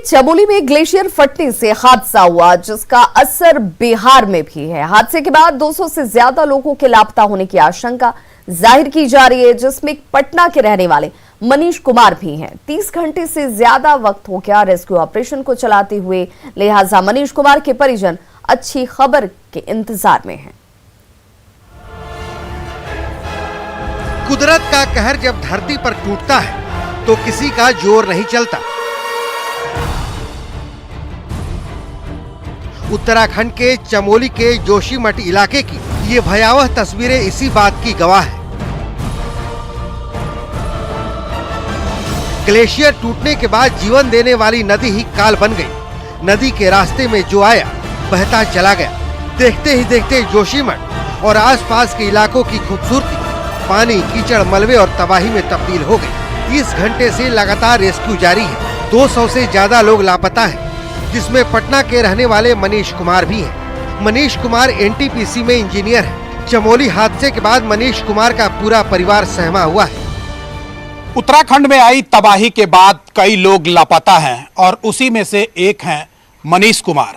चमोली में ग्लेशियर फटने से हादसा हुआ, जिसका असर बिहार में भी है। हादसे के बाद 200 से ज्यादा लोगों के लापता होने की आशंका जाहिर की जा रही है, जिसमें पटना के रहने वाले मनीष कुमार भी हैं। 30 घंटे से ज्यादा वक्त हो गया रेस्क्यू ऑपरेशन को चलाते हुए, लिहाजा मनीष कुमार के परिजन अच्छी खबर के इंतजार में हैं। कुदरत का कहर जब धरती पर टूटता है तो किसी का जोर नहीं चलता। उत्तराखंड के चमोली के जोशीमठ इलाके की ये भयावह तस्वीरें इसी बात की गवाह है। ग्लेशियर टूटने के बाद जीवन देने वाली नदी ही काल बन गई। नदी के रास्ते में जो आया बहता चला गया। देखते ही देखते जोशीमठ और आसपास के इलाकों की खूबसूरती पानी, कीचड़, मलबे और तबाही में तब्दील हो गई। 30 घंटे से लगातार रेस्क्यू जारी है। 200 से ज्यादा लोग लापता हैं, जिसमें पटना के रहने वाले मनीष कुमार भी हैं। मनीष कुमार एनटीपीसी में इंजीनियर है। चमोली हादसे के बाद मनीष कुमार का पूरा परिवार सहमा हुआ है। उत्तराखंड में आई तबाही के बाद कई लोग लापता हैं और उसी में से एक हैं मनीष कुमार,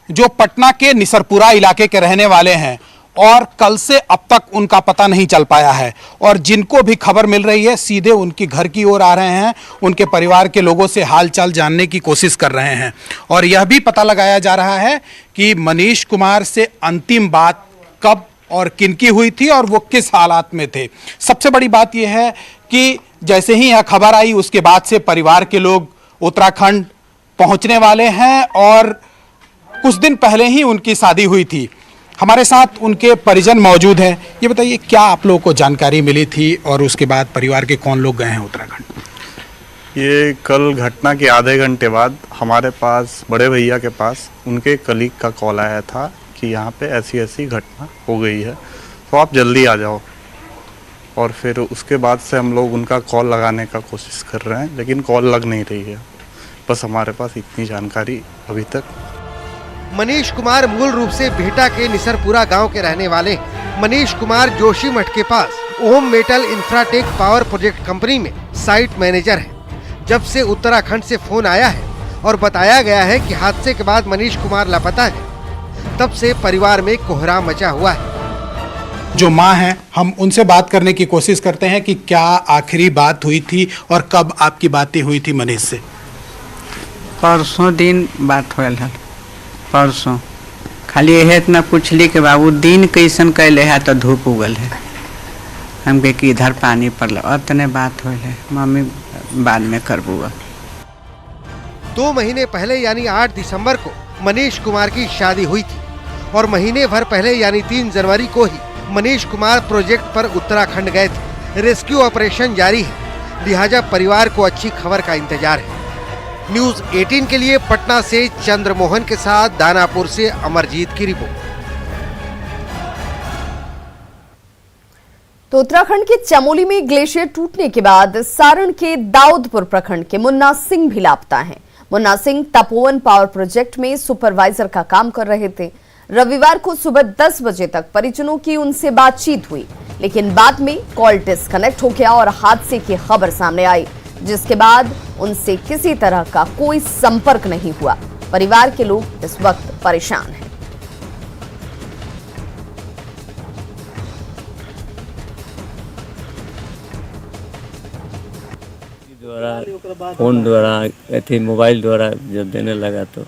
जो पटना के निसरपुरा इलाके के रहने वाले हैं और कल से अब तक उनका पता नहीं चल पाया है। और जिनको भी खबर मिल रही है सीधे उनके घर की ओर आ रहे हैं, उनके परिवार के लोगों से हालचाल जानने की कोशिश कर रहे हैं। और यह भी पता लगाया जा रहा है कि मनीष कुमार से अंतिम बात कब और किनकी हुई थी और वो किस हालात में थे। सबसे बड़ी बात यह है कि जैसे ही यह खबर आई उसके बाद से परिवार के लोग उत्तराखंड पहुंचने वाले हैं और कुछ दिन पहले ही उनकी शादी हुई थी। हमारे साथ उनके परिजन मौजूद हैं। ये बताइए, क्या आप लोगों को जानकारी मिली थी और उसके बाद परिवार के कौन लोग गए हैं उत्तराखंड? ये कल घटना के आधे घंटे बाद हमारे पास, बड़े भैया के पास, उनके कलीग का कॉल आया था कि यहाँ पे ऐसी ऐसी घटना हो गई है, तो आप जल्दी आ जाओ। और फिर उसके बाद से हम लोग उनका कॉल लगाने का कोशिश कर रहे हैं, लेकिन कॉल लग नहीं रही है। बस हमारे पास इतनी जानकारी अभी तक। मनीष कुमार मूल रूप से बिहटा के निसरपुरा गांव के रहने वाले हैं। मनीष कुमार जोशीमठ के पास Om metal infratech power project company में साइट मैनेजर हैं। जब से उत्तराखंड से फोन आया है और बताया गया है कि हादसे के बाद मनीष कुमार लापता है, तब से परिवार में कोहराम मचा हुआ है। जो माँ हैं, हम उनसे बात करने की कोशिश करते हैं कि क्या आखिरी बात हुई थी और कब आपकी बातें हुई थी मनीष से। परसों दिन बात होल है। परसों खाली यह इतना पूछली के बाबू दिन कैसन कैले है तो धूप उगल है, हमके कि इधर पानी पड़ल, उतने बात होल है। मम्मी बाद में करबूगा। 2 महीने पहले यानी 8 दिसंबर को मनीष कुमार की शादी हुई थी और महीने भर पहले यानी 3 जनवरी को ही मनीष कुमार प्रोजेक्ट पर उत्तराखंड गए थे। रेस्क्यू ऑपरेशन जारी है, लिहाजा परिवार को अच्छी खबर का इंतजार है। न्यूज़ 18 के लिए पटना से चंद्रमोहन के साथ दानापुर से अमरजीत की रिपोर्ट। तो उत्तराखंड के चमोली में ग्लेशियर टूटने के बाद सारण के दाऊदपुर प्रखंड के मुन्ना सिंह भी लापता हैं। मुन्ना सिंह तपोवन पावर प्रोजेक्ट में सुपरवाइजर का काम कर रहे थे। रविवार को सुबह 10 बजे तक परिजनों की उनसे बातचीत हुई, लेकिन बाद में कॉल डिस्कनेक्ट हो गया और हादसे की खबर सामने आई, जिसके बाद उनसे किसी तरह का कोई संपर्क नहीं हुआ। परिवार के लोग इस वक्त परेशान हैं। फोन द्वारा मोबाइल द्वारा जब देने लगा तो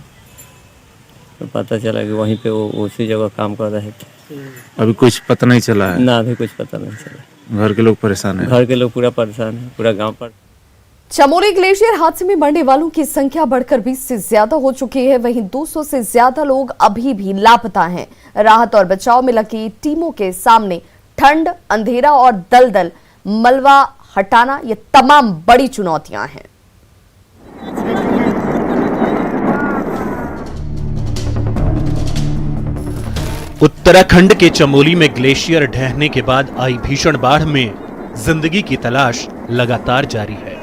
पता चला कि वहीं पे वो उसी जगह काम कर रहे थे। अभी कुछ पता नहीं चला है ना, अभी कुछ पता नहीं चला। घर के लोग परेशान हैं। घर के लोग पूरा परेशान है, पूरा गांव पर। चमोली ग्लेशियर हादसे में मरने वालों की संख्या बढ़कर 20 से ज्यादा हो चुकी है। वहीं 200 से ज्यादा लोग अभी भी लापता हैं। राहत और बचाव में लगी टीमों के सामने ठंड, अंधेरा और दलदल मलबा हटाना ये तमाम बड़ी चुनौतियां हैं। उत्तराखंड के चमोली में ग्लेशियर ढहने के बाद आई भीषण बाढ़ में जिंदगी की तलाश लगातार जारी है।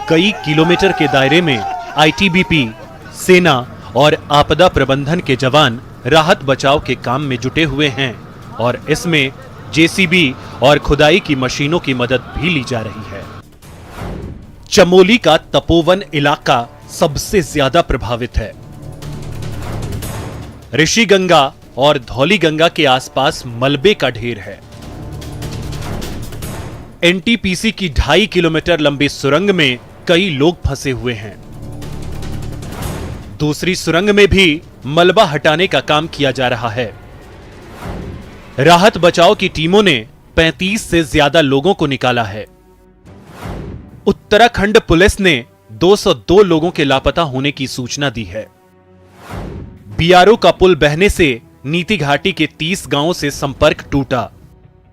कई किलोमीटर के दायरे में आईटीबीपी, सेना और आपदा प्रबंधन के जवान राहत बचाव के काम में जुटे हुए हैं और इसमें जेसीबी और खुदाई की मशीनों की मदद भी ली जा रही है। चमोली का तपोवन इलाका सबसे ज्यादा प्रभावित है। ऋषिगंगा और धौलीगंगा के आसपास मलबे का ढेर है। एनटीपीसी की 2.5 किलोमीटर लंबी सुरंग में कई लोग फंसे हुए हैं। दूसरी सुरंग में भी मलबा हटाने का काम किया जा रहा है। राहत बचाव की टीमों ने 35 से ज्यादा लोगों को निकाला है। उत्तराखंड पुलिस ने 202 लोगों के लापता होने की सूचना दी है। बीआरओ का पुल बहने से नीति घाटी के 30 गांवों से संपर्क टूटा।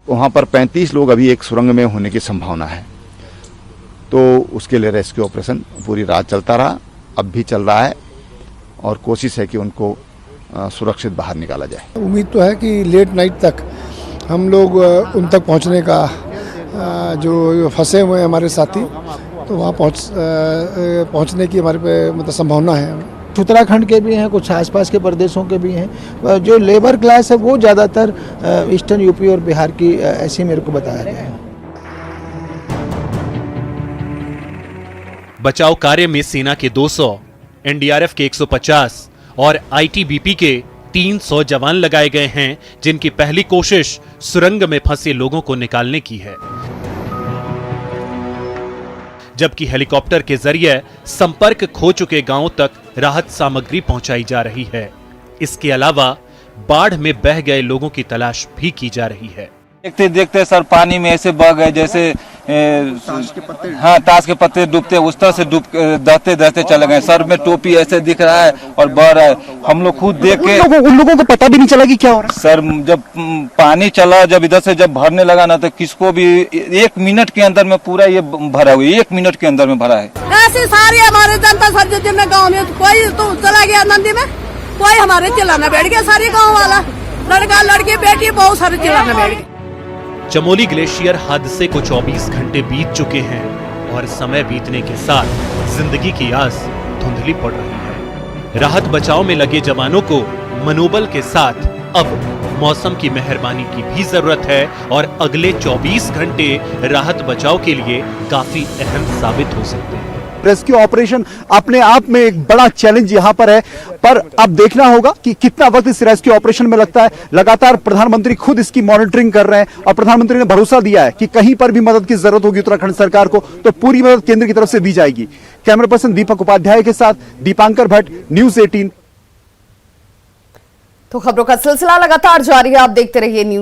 वहां पर 35 लोग अभी एक सुरंग में होने की संभावना है, तो उसके लिए रेस्क्यू ऑपरेशन पूरी रात चलता रहा, अब भी चल रहा है और कोशिश है कि उनको सुरक्षित बाहर निकाला जाए। उम्मीद तो है कि लेट नाइट तक हम लोग उन तक पहुंचने का, जो फंसे हुए हैं हमारे साथी, तो वहां पहुंचने की हमारे पे मतलब संभावना है। उत्तराखंड के भी हैं, कुछ आसपास के प्रदेशों के भी हैं। जो लेबर क्लास है वो ज़्यादातर ईस्टर्न यूपी और बिहार की ऐसी मेरे को बताया गया है। बचाव कार्य में सेना के 200, एनडीआरएफ के 150 और आईटीबीपी के 300 जवान लगाए गए हैं, जिनकी पहली कोशिश सुरंग में फंसे लोगों को निकालने की है, जबकि हेलीकॉप्टर के जरिए संपर्क खो चुके गांवों तक राहत सामग्री पहुंचाई जा रही है। इसके अलावा बाढ़ में बह गए लोगों की तलाश भी की जा रही है। देखते देखते सर पानी में ऐसे बह गए जैसे ताश के पत्ते डूबते, उस तरह से दहते दहते चले गए। सर में टोपी ऐसे दिख रहा है और बह रहा है। हम लोग खुद देख के उन लोगों को पता भी नहीं चला कि क्या हो रहा है। सर जब पानी चला, जब इधर से जब भरने लगा ना, तो किसको भी 1 मिनट के अंदर में पूरा ये भरा हुआ, 1 मिनट के अंदर में भरा है। ऐसी सारी हमारे जनता सब जितने गाँव में कोई तो चला गया नदी में, कोई हमारे चिल्लाना बैठ गया। सारे गाँव वाला लड़का लड़की बेटी बहुत सारे चिल्लाना बैठ गए। चमोली ग्लेशियर हादसे को 24 घंटे बीत चुके हैं और समय बीतने के साथ जिंदगी की आस धुंधली पड़ रही है। राहत बचाव में लगे जवानों को मनोबल के साथ अब मौसम की मेहरबानी की भी जरूरत है और अगले 24 घंटे राहत बचाव के लिए काफी अहम साबित हो सकते हैं। रेस्क्यू ऑपरेशन अपने आप में एक बड़ा चैलेंज यहां पर है, पर अब देखना होगा कि कितना वक्त इस रेस्क्यू ऑपरेशन में लगता है। लगातार प्रधानमंत्री खुद इसकी मॉनिटरिंग कर रहे हैं और प्रधानमंत्री ने भरोसा दिया है कि कहीं पर भी मदद की जरूरत होगी उत्तराखंड सरकार को, तो पूरी मदद केंद्र की तरफ से दी जाएगी। कैमरा पर्सन दीपक उपाध्याय के साथ दीपांकर भट्ट, न्यूज 18। तो खबरों का सिलसिला लगातार जारी है, आप देखते रहिए न्यूज।